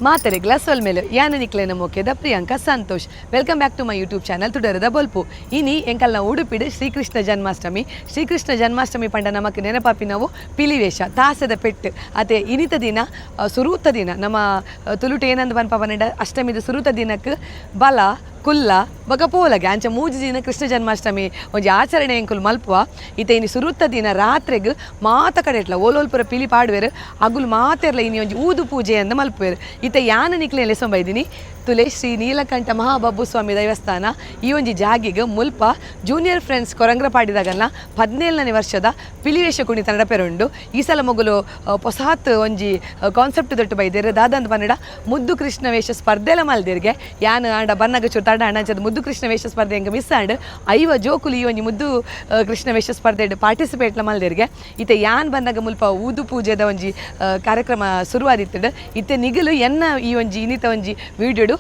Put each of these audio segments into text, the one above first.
ಮಾತರೆ ಗ್ಲಾಸ್ವಲ್ ಮೇಲೆ ಯಾನ ನಿಕ್ಲೆನ ಮೊಕ್ಕೆದ Priyanka Santosh. Welcome back to my YouTube channel ತುಡರದ ಬೊಲ್ಪು. ಇನಿ ಎಂಕಲ್ನ ಉಡುಪಿಡು ಶ್ರೀಕೃಷ್ಣ ಜನ್ಮಾಷ್ಟಮಿ ಪಂಡ ನಮಕ್ ನೆನಪಾಪಿನವು ಪಿಲಿವೇಷ ತಾಸದ ಪೆಟ್ಟು ಅತೆ ಇನಿತ ದಿನ ಸುರೂತ ದಿನ ನಮ್ಮ ತುಳುಟು ಏನಂದು ಪನ್ಪ ಪನ್ನಡ ಅಷ್ಟಮಿದು ಸುರೂತ ದಿನಕ್ಕೆ ಬಲ ಕುಲ್ಲ ಬೊಕ ಪೋಲಗೆ ಅಂಚ ಮೂಜಿ ದಿನ ಕೃಷ್ಣ ಜನ್ಮಾಷ್ಟಮಿ ಒಂಜಿ ಆಚರಣೆ ಎಂಕುಲು ಮಲ್ಪುವ ಇತ್ತೆ ಇನಿ ಸುರುತ್ತ ದಿನ ರಾತ್ರೆಗ್ ಮಾತ ಕಡೆಟ್ಲ ಓಲೋಲ್ಪುರ ಪಿಲಿ ಪಾಡುವೆರು ಅಗುಲು ಮಾತೆರ್ಲ ಇನಿ ಒಂಜಿ ಊದು ಪೂಜೆ ಅಂದ ಮಲ್ಪುವೆರು. ಇತ್ತೆ ಯಾನ ನಿಕ್ಲೆ ಲೆಸೊಂಬೈದಿನಿ ತುಲೆ ಶ್ರೀ ನೀಲಕಂಠ ಮಹಾಬಬ್ಬು ಸ್ವಾಮಿ ದೇವಸ್ಥಾನ. ಈ ಒಂಜಿ ಜಾಗಿಗೆ ಮುಲ್ಪ ಜೂನಿಯರ್ ಫ್ರೆಂಡ್ಸ್ ಕೊರಂಗ್ರಪಾಡಿದಾಗಲ್ಲ 17ನೇ ವರ್ಷದ ಪಿಲಿವೇಷ ಕುಣಿತ ನಡಪೆರುಂಡು. ಈ ಸಲ ಮೊಗಲು ಪೊಸಾತ್ ಒಂಜಿ ಕಾನ್ಸೆಪ್ಟ್ ದೊಟ್ಟು ಬೈದೇರು ದಾದಂದು ಪನ್ನಡ ಮುದ್ದು ಕೃಷ್ಣ ವೇಷ ಸ್ಪರ್ಧೆಲ ಮಲ್ದೇರ್ಗೆ ಯಾನ್ ಆಂಡ ಬನ್ನಗ ಚೂರು ತಡ ಅಣ್ಣಂಚದ ಮುದ್ದು ಕೃಷ್ಣ ವೇಷ ಸ್ಪರ್ಧೆ ಹೆಂಗೆ ಮಿಸ್ ಆಂಡ್ ಐವ ಜೋಕುಲು ಈ ಒಂಜಿ ಮುದ್ದು ಕೃಷ್ಣ ವೇಷ ಸ್ಪರ್ಧೆ ಪಾರ್ಟಿಸಿಪೇಟ್ಲ ಮಲ್ದೇರ್ಗೆ ಇತ್ತೆ ಯಾನ್ ಬಂದಾಗ ಮುಲ್ಪ ಊದು ಪೂಜೆದ ಒಂಜಿ ಕಾರ್ಯಕ್ರಮ ಶುರುವಾದಿತ್ತಡು. ಇತ್ತೆ ನಿಗಲು ಎನ್ನ ಈ ಒಂಜಿ ಇನ್ನಿತ ಒಂಜಿ ವಿಡಿಯೋಡು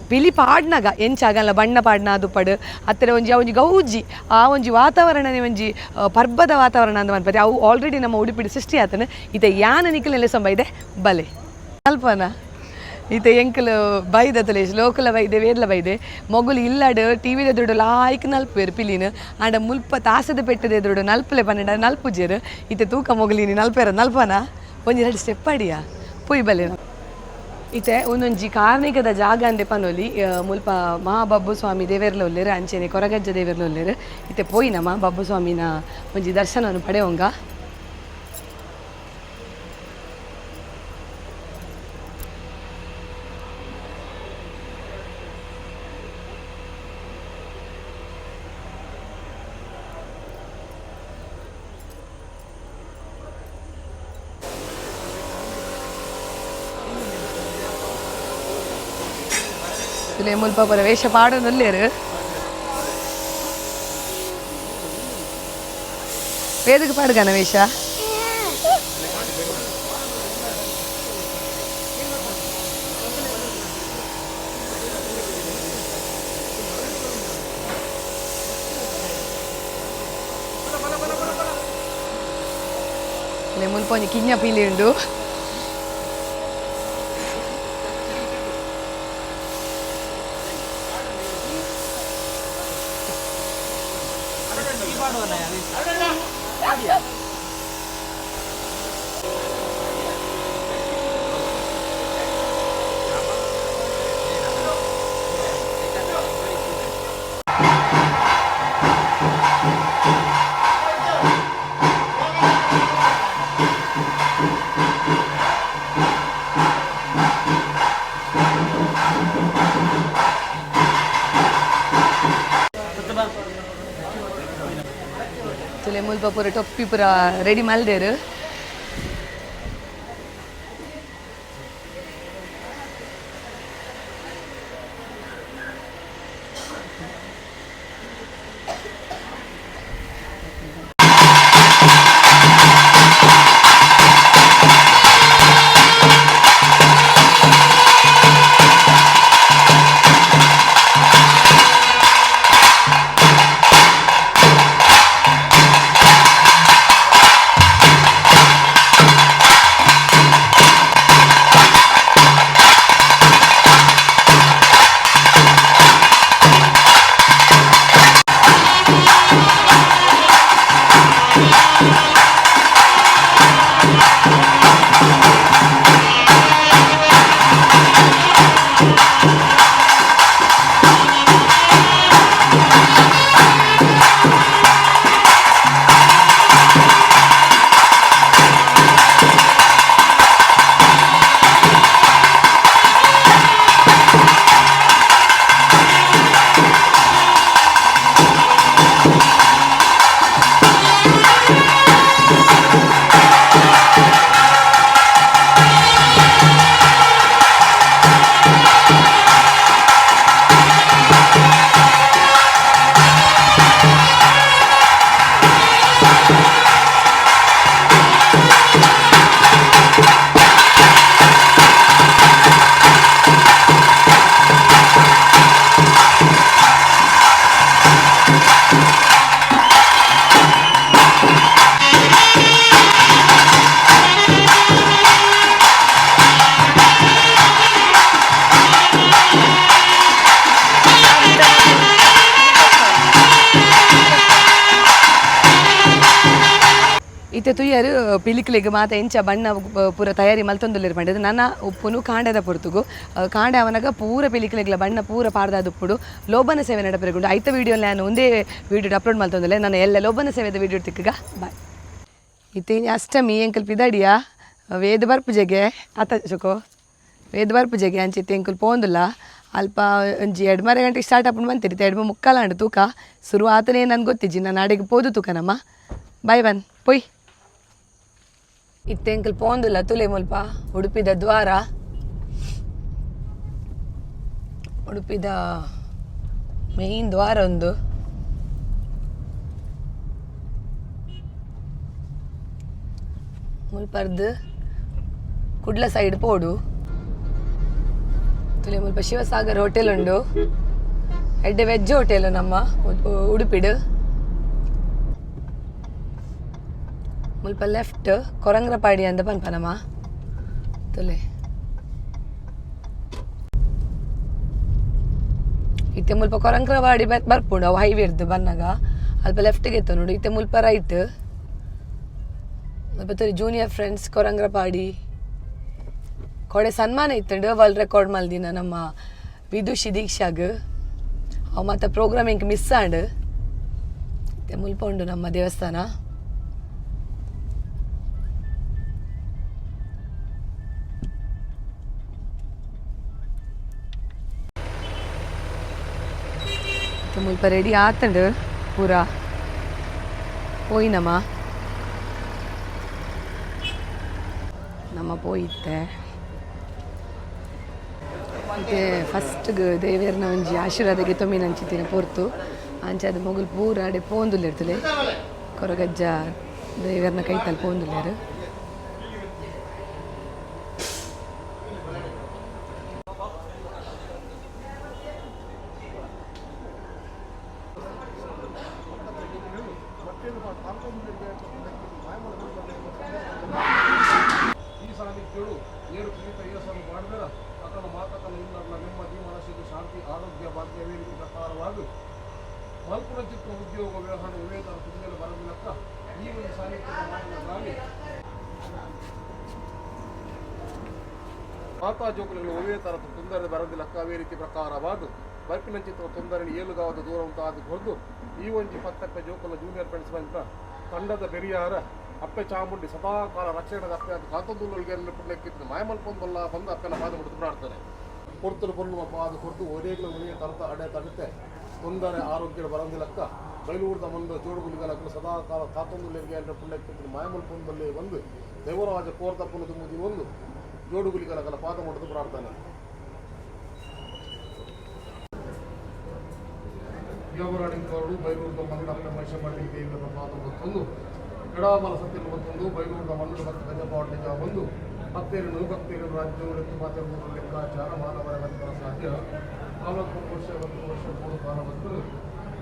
ಪಿಲಿ ಪಾಡ್ನಾಗ ಎಂಚಾಗಲ್ಲ ಬಣ್ಣ ಪಾಡ್ನ ಅದು ಪಡು ಹತ್ತಿರ ಒಂಜಿ ಗೌಜಿ ಆ ಒಂಜಿ ವಾತಾವರಣನೇ ಒಂಜಿ ಪರ್ಬದ ವಾತಾವರಣ ಅಂತ ಅನ್ಪತ್ತೆ ಅವು ಆಲ್ರೆಡಿ ನಮ್ಮ ಉಡುಪಿಡಿ ಸೃಷ್ಟಿ ಆತನ ಇತ್ತೆ ಯಾನ ನಿಖಲೆಲ್ಲ ಸಂಬೈದೆ ಬಲೆ ಅಲ್ಪನಾ ಇತ್ತೆ ಎಂಕಲು ಬೈದ ತುಲೇಶ್ ಲೋಕಲ ಬೈದೆ ವೇರ್ಲ ಬೈದೆ ಮೊಗುಲು ಇಲ್ಲಾಡು ಟಿ ವಿದ ದುಡ್ಡು ಲಾಯ್ಕ್ ನಲ್ಪುವೆರು ಪಿಲಿನ ಆಂಡ ಮುಲ್ಪ ತಾಸದ ಪೆಟ್ಟದೆ ದುಡ್ಡು ನಲ್ಪಲೆ ಪನ್ನಡ ನಲ್ಪುಜೇರು ಇತ್ತೆ ತೂಕ ಮೊಗಲಿನಿ ನಲ್ಪೇರ ನಲ್ಪನ ಒಂಜಿ 2 ಸ್ಟೆಪ್ ಅಡಿಯಾ ಪೊಯ್ ಬಲೆ ಇತ್ತೆ ಒಂದೊಂಜಿ ಕಾರ್ಣಿಕದ ಜಾಗ ಅಂದೆ ಪನೊಲಿ ಮುಲ್ಪ ಮಹಾಬಬ್ಬು ಸ್ವಾಮಿ ದೇವೆರ್ಲ ಒಲ್ಲೆರು ಅಂಚೆನೆ ಕೊರಗಜ್ಜ ದೇವೆರ್ಲ ಒಲ್ಲೆರು ಇತ್ತೆ ಪೋಯಿ ನಮ್ಮ ಬಬ್ಬು ಸ್ವಾಮಿನ ಒಂಜಿ ದರ್ಶನವನ್ನು ಪಡೆಯೋಂಗ. ಮುಲ್ಪ ಪರ ವೇಷ ಪಾಡೋನಲ್ಲೇರು ವೇದಕ್ಕೆ ಪಾಡ್ಗನ ವೇಷ ಮುಲ್ಪ ಒಂಜಿ ಕಿಂಜ ಪೀಲಿ ಉಂಡು. ತುಲೆ ಮುಲ್ಪ ಪೂರ ಟೊಪ್ಪಿ ಪೂರ ರೆಡಿ ಮಲ್ದೇರು. ಇತ್ತೆ ತುಯ್ಯರು ಪಿಲಿಕ್ಲಿಗೆ ಮಾತ ಎಂಚ ಬಣ್ಣ ಪೂರ ತಯಾರಿ ಮಲ್ತೊಂದುಲ್ಲೇರು ಮಾಡಿದ್ದು ನನ್ನ ಉಪ್ಪುನು ಕಾಂಡದ ಪೊರ್ತುಗು ಕಾಂಡೆ ಅವನಾಗ ಪೂರ ಪಿಲಿಕ್ಲಿಗ್ಲ ಬಣ್ಣ ಪೂರ ಪಾಡ್ದಾದ ಉಪ್ಪುಡು ಲೋಬನ ಸೇವೆ ನಡಪೆರಗುಂಡು ಐತ ವೀಡಿಯೋ ನಾನು ಒಂದೇ ವೀಡಿಯೋ ಅಪ್ಲೋಡ್ ಮಲ್ತೊಂದುಲ್ಲೆ ನಾನು ಎಲ್ಲ ಲೋಬನ ಸೇವೆದ ವೀಡಿಯೋ ತಿಕ್ಕಗ ಬಾಯ್ ಇತ್ತೆ ಅಷ್ಟಮಿ ಎಂಕಲ್ ಪಿದಾಡಿಯಾ ವೇದ ಬರ್ಪುಜೆಗೆ ಆತ ಚೊಕೋ ವೇದ ಬರ್ಪುಜೆಗೆ ಅಂಚಿತ್ತೆ ಎಂಕಲ್ ಪೋಂದುಲ್ಲ ಅಲ್ಪ ಒಂಜಿ 2-3 ಗಂಟೆಗೆ ಸ್ಟಾರ್ಟ್ ಅಪ್ಪ ಬಂತಿರಿ 2-3 ತೂಕ ಶುರು ಆತನೇ ನನ್ಗೆ ಗೊತ್ತಿಜ್ಜಿ ನಾನು ಅಡಿಗೆ ಪೋದು ತೂಕ ನಮ್ಮ ಬಾಯ್ ಬನ್ ಪೊಯ್ ಇತ್ತೆ ಎಂಕಲ್ ಪೋಂದುಲ್ಲ ತುಲೆ ಮುಲ್ಪ ಉಡುಪಿದ ದ್ವಾರ ಉಡುಪಿದ ಮೇಯ್ನ್ ದ್ವಾರ ಒಂದು ಮುಲ್ಪರ್ದು ಕುಡ್ಲ ಸೈಡ್ ಪೋಡು ತುಲೆ ಮುಲ್ಪ ಶಿವಸಾಗರ್ ಹೋಟೆಲ್ ಉಂಡು ಎಡ್ಡೆ ವೆಜ್ ಹೋಟೆಲ್ ನಮ್ಮ ಉಡುಪಿಡು ಮುಲ್ಪ ಲೆಫ್ಟ್ ಕೊರಂಗ್ರಪಾಡಿ ಅಂತ ಪನ್ಪನಮ್ಮ ತುಲೆ ಇತ್ತೆ ಮುಲ್ಪ ಕೊರಂಗ್ರಪಾಡಿ ಬರ್ಪುಂಡು ಅವು ಹೈವೇ ಇರ್ದು ಬನ್ನಾಗ ಅಲ್ಪ ಲೆಫ್ಟ್ಗೆ ಎತ್ತ ನೋಡು ಇತ್ತೆ ಮುಲ್ಪ ರೈಟ್ ಮುಲ್ಪ ತುಲೆ ಜೂನಿಯರ್ ಫ್ರೆಂಡ್ಸ್ ಕೊರಂಗ್ರಪಾಡಿ ಕೊಡೆ ಸನ್ಮಾನ ಇತ್ತಂಡು ವರ್ಲ್ಡ್ ರೆಕಾರ್ಡ್ ಮಲ್ದಿನ ನಮ್ಮ ವಿದುಷಿ ದೀಕ್ಷಾಗ ಅವು ಮತ್ತು ಪ್ರೋಗ್ರಾಮಿಂಗ್ ಮಿಸ್ ಆಂಡು ಇತ್ತೆ ಮುಲ್ಪ ಉಂಡು ನಮ್ಮ ದೇವಸ್ಥಾನ ಮುಲ್ಪ ರೆಡಿ ಆತಂಡು ಪೂರ ಪೋಯಿನಮ್ಮ ನಮ್ಮ ಪೋಯಿತ್ತೆ ಮತ್ತೆ ಫಸ್ಟ್ಗೆ ದೇವೇರ್ನ ಒಂಜಿ ಆಶೀರ್ವಾದಕ್ಕೆ ತೊಮ್ಮಿ ನಂಚಿತ್ತಿನ ಪೊರ್ತು ಅಂಚದ ಮೊಗಲ್ ಪೂರ ಅಡೆ ಪೋಂದುಲ್ಲೇರ್ತಲೆ ಕೊರಗಜ್ಜ ದೇವೇರ್ನ ಕೈತಲ್ಲಿ ಪೋಂದುಲ್ಲೇರು ಶಾಂತಿ ಆರೋಗ್ಯ ಭಾಗ್ಯ ವೇದಿಕೆ ಪ್ರಕಾರವಾಗಿ ಮಲ್ಪುರ ಚಿತ್ರ ಉದ್ಯೋಗ ವ್ಯವಹಾರ ವಿವೇಕರ ಕುಂದಲು ಬರದಿಲ್ಲಕ್ಕ ಈ ಒಂದು ಸಾಹಿತ್ಯವಾಗಿ ಮಾತಾ ಜೋಗುలలో ವಿವೇಕರ ತೊಂದರೆ ಬರದಿಲ್ಲಕ್ಕ ಅವೇ ರೀತಿ ಪ್ರಕಾರವಾಗಿ ಬರ್ಪಿನ ಚಿತ್ರ ತೊಂದರೆ ಏಳುಗಾವದ ದೂರ ಉಂಟಾದ ಹೊರದು ಈ ಒಂಜಿ ಪತ್ತಕ್ಕೆ ಜೋಕುಲ ಜೂನಿಯರ್ ಫ್ರೆಂಡ್ಸ್ ಬಂದ ತಂಡದ ಬೆರಿಯಾರ ಅಪ್ಪೆ ಚಾಮುಂಡಿ ಸದಾಕಾಲ ರಕ್ಷಣೆದ ಅಪ್ಪೆ ಅದು ಕಾತೊಂದುಲ್ಗೆ ಪುಣ್ಯಕ್ಕಿತ್ತು ಮಾಯಮಲ್ಪೊಂದಲ್ಲ ಬಂದು ಅಪ್ಪೆಲ್ಲ ಪಾದ ಮುಡಿದು ಮಾಡ್ತಾರೆ ಕೊಡ್ತಲು ಬರುವ ಪಾದ ಕೊಟ್ಟು ಒಡೆಗಳು ಒಡೆಯ ತರತ ಅಡೆ ತಡುತ್ತೆ ತೊಂದರೆ ಆರೋಗ್ಯ ಬರಂದಿಲ್ಲಕ್ಕ ಬೈಲೂರದ ಮುಂದೆ ಜೋಡುಗುಲಿಗಲಕ್ಕೂ ಸದಾಕಾಲ ಕಾತೊಂದುಲ್ಗೆ ಅಂದರೆ ಪುಣ್ಯಕ್ಕಿತ್ತು ಮಾಯಮಲ್ಪೊಂದಲ್ಲಿ ಒಂದು ದೇವರಾಜ ಕೋರ್ತಪ್ಪನದು ಮುದಿ ಒಂದು ಜೋಡುಗುಲಿಗಲಕಲ ಪಾದ ಮುಡಿದು ಪ್ರಾರ್ಥನೆ ದೇವರಾಡಿಂಗರು ಬೈಲೂರದ ಮಂಗಡಪ್ಪೆ ಮಹಿಷ ಮಾಡಿ ದೇವರ ಪಾದ ಒಂದು ಎಡಾಮಲ ಸತ್ಯ ಒಂದು ಬೈಲೂರದ ಮಂಗಡ ಮತ್ತು ಗಜಪಾಟಿಗ ಒಂದು ಭಕ್ತೇರನ್ನು ರಾಜ್ಯಗಳು ಮಾತಾಡುವುದು ಲೆಕ್ಕಾಚಾರ ಮಾನವರ ನಂತರ ಸಾಧ್ಯ ಕಾಲಕ್ಕೂ ವರ್ಷ 1 ವರ್ಷ 3 ಕಾಲವನ್ನು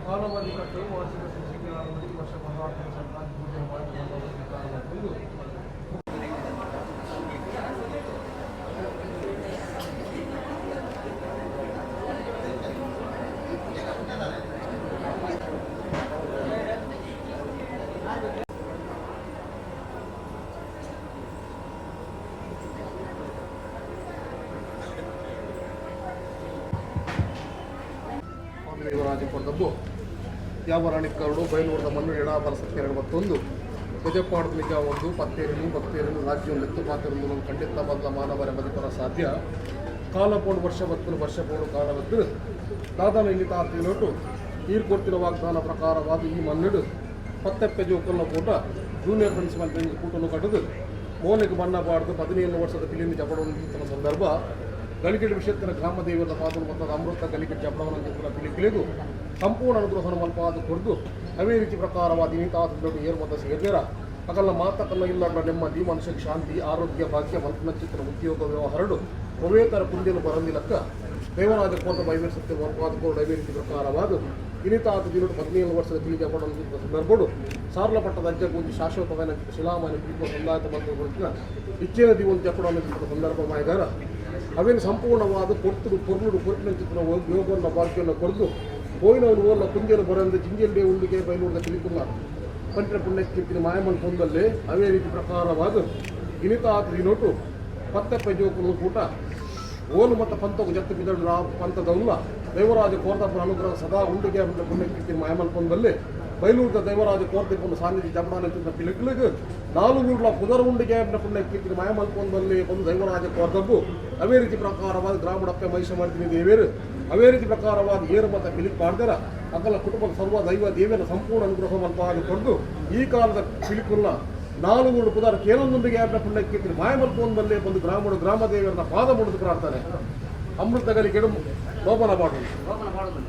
ಕಾಲವಾಗಿ ಕಟ್ಟಲು ವಾರ್ಷಿಕ ಶಿಕ್ಷಣ 1 ವರ್ಷ ಪದಾರ್ಥ ಸರ್ಕಾರಿ ಪೂಜೆ ಮಾಡಿಕೊಂಡು ಕಾಲವನ್ನು ದೇವರಾಜಪುರದಬ್ಬು ಯಾವರಾಣಿಕರಡು ಬೈಲೂರದ ಮಣ್ಣು ಎಡಾಬಲ ಸತ್ಯ 21 ಗಜಪಾಡದ ನಿಜ ಒಂದು ಭಕ್ತೇರನ್ನು ರಾಜ್ಯವನ್ನು ಎತ್ತು ಪಾತ್ರವನ್ನು ಖಂಡಿತ ಬದಲ ಮಾನವರ ಬದುಕರ ಸಾಧ್ಯ ಕಾಲಪೋಡು ವರ್ಷ ಪೋಡು ಕಾಲವತ್ತು ದಾದಾನ ಇನ್ನಿತ ನೋಟು ನೀರು ಕೊಡ್ತಿರೋ ವಾಗ್ದಾನ ಪ್ರಕಾರವಾದ ಈ ಮನ್ನಿಡು ಪತ್ತೆಪ್ಪೆ ಜೋಕಲ್ಲ ಕೂಟ ಜೂನಿಯರ್ ಪ್ರಿನ್ಸಿಪಲ್ ಕೂಟನ್ನು ಕಟ್ಟದು ಮೋನೆಗೆ ಬಣ್ಣ ಬಾಡ್ದು 17 ವರ್ಷದ ಪಿಲಿನ ಜಪಡವನ್ನು ಸಂದರ್ಭ ಗಲಿಕೆಟ್ ವಿಷಯತ್ತಿನ ಗ್ರಾಮ ದೇವರ ಪಾದ ಮತ್ತು ಅಮೃತ ಗಲಿಕೆಟ್ ಜಪಡವನ್ನು ಪಿಲಿಕಿಲಿದು ಸಂಪೂರ್ಣ ಅನುಗ್ರಹವನ್ನು ಮಲ್ಪಾದ ಕೊಡ್ದು ಅವೇ ರೀತಿ ಪ್ರಕಾರವಾದ ಇನ್ನಿತಾದ ದೊಡ್ಡ ಏರ್ಮತ ಸೇರ್ದೇರ ಅಕಲ್ಲ ಮಾತಕಲ್ಲ ಇಲ್ಲ ನೆಮ್ಮದಿ ಮನುಷ್ಯಕ್ಕೆ ಶಾಂತಿ ಆರೋಗ್ಯ ಭಾಗ್ಯ ಮಲ್ಪನ ಚಿತ್ರ ಉದ್ಯೋಗ ವ್ಯವಹಾರಡು ಒವೇತರ ಪುಂದ್ಯನು ಬರಂದಿಲ್ಲಕ್ಕ ದೇವರಾಜ ಕೋಟ ಬೈವೇರಿಸುತ್ತೆ ಮಲ್ಪಾದ ಕೋರ್ಡ್ ಅವೇ ರೀತಿ ಪ್ರಕಾರವಾದ ಇನ್ನಿತಾದ ದಿನಡು 17 ವರ್ಷದ ಪಿಲಿ ಜಪಡವನ್ನು ಸಂದರ್ಭಡು ಸಾರ್ಲಪಟ್ಟದ ಅಜ್ಜಗೂಂಜಿ ಶಾಶ್ವತವಾದ ಶಿಲಾಮಾನ್ಯ ಪ್ರೀತಿಯ ಸಂದಾಯತ ಮಂತ್ರ ಗುರುತಿನ ಇಚ್ಛೆನ ದಿವೊಂದು ಜಪಡವನ್ನು ಸಂದರ್ಭ ಮಾಯಗಾರ ಅವೇನು ಸಂಪೂರ್ಣವಾದ ಕೊರ್ತುಡು ಪೊರ್ಲುಡು ಕೊಟ್ಟಿನ ಚಿತ್ರ ಯೋಗವನ್ನು ಭಾಗ್ಯವನ್ನು ಕೊರೆದು ಹೋಯಿನವನು ಓಲ್ಲ ಕುಂಜಲು ಬರಂದು ಜಿಂಜಲ್ಡೆ ಉಳ್ಳಿಗೆ ಬೈಲೂರದ ಕಿಲಿಕುಲ್ಲ ಪಂಚ ಪುಣ್ಯಕೀರ್ತಿನ ಮಾಯಮನ್ ಹೊಂದಲ್ಲಿ ಅವೇ ರೀತಿ ಪ್ರಕಾರವಾದ ಗಿನಿತಾತ್ರಿ ನೋಟು ಪತ್ತೆ ಪೈಜೋಕು ಕೂಟ ಓಲು ಮತ್ತು ಪಂತకు ಜತ್ತು ಬಿದಳು ಪಂತದಲ್ಲ ದೈವರಾಜ ಕೋರ್ತಪ್ಪನ ಅನುಗ್ರಹ ಸದಾ ಉಂಡಿಗೆ ಅಂತ ಪುಣ್ಯಕೀರ್ತಿನ ಮಾಯಮನ್ ಹೊಂದಲ್ಲಿ ಬೈಲೂರದ ದೈವರಾಜ ಕೋರ್ತಿಪ್ಪನ ಸಾನ್ನಿಧ್ಯ ಜಪಡಾನ ಪಿಲಕ್ಲಿಗೆ ನಾಲ್ಗೂರ್ಲ ಪುನರ್ ಉಂಡಿಗೆ ಅಂತ ಪುಣ್ಯಕೀರ್ತಿನ ಮಾಯಮನ್ ಹೊಂದಲ್ಲಿ ಒಂದು ದೈವರಾಜ ಕೋರ್ತಪ್ಪು ಅವೇ ರೀತಿ ಪ್ರಕಾರವಾದ ಗ್ರಾಮಡಪ್ಪೆ ಮಹಿಷ ಮಾಡ್ತೀನಿ ದೇವೇರು ಅವೇ ರೀತಿ ಪ್ರಕಾರವಾದ ಏರು ಮತ್ತು ಪಿಲಿಕ್ ಮಾಡ್ದಾರ ಅಕಲ ಕುಟುಂಬದ ಸರ್ವ ದೈವ ದೇವಿಯರ ಸಂಪೂರ್ಣ ಅನುಗ್ರಹವಂತವಾಗಿ ಕೊಟ್ಟು ಈ ಕಾಲದ ಪಿಲಿಕುಲ್ಲ ನಾಲ್ಕು ಪುದಾರ ಕೇಳೊಂದೊಂದಿಗೆ ಯಾರ ಪುಣ್ಯಕೀರ್ತಿನ ಮಾಯಮಲ್ಪೋನ್ಬಲ್ಲೇ ಬಂದು ಗ್ರಾಮ ದೇವಿಯರನ್ನ ಪಾದ ಮುಡಿದು ಪ್ರಾರ್ಥನೆ ಅಮೃತಗಲಿ ಕೆಡು ಲೋಪನ ಮಾಡುವುದು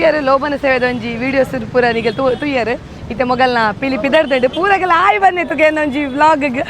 ತುಯ್ಯರು ಲೋಬನ ಸೇವೆದ ಒಂಜಿ ವಿಡಿಯೋಸ್ ಪೂರ ನಿಗೆ ತುಯ್ಯರು ಇತ್ತೆ ಮೊಗಲ್ನ ಪಿಲಿ ಪಿದರ್ದಡ್ ಪೂರಗೆಲ್ಲ ಆಯ್ ಬನ್ನಿತ್ತು ಒಂಜಿ ವ್ಲಾಗ್ಗೆ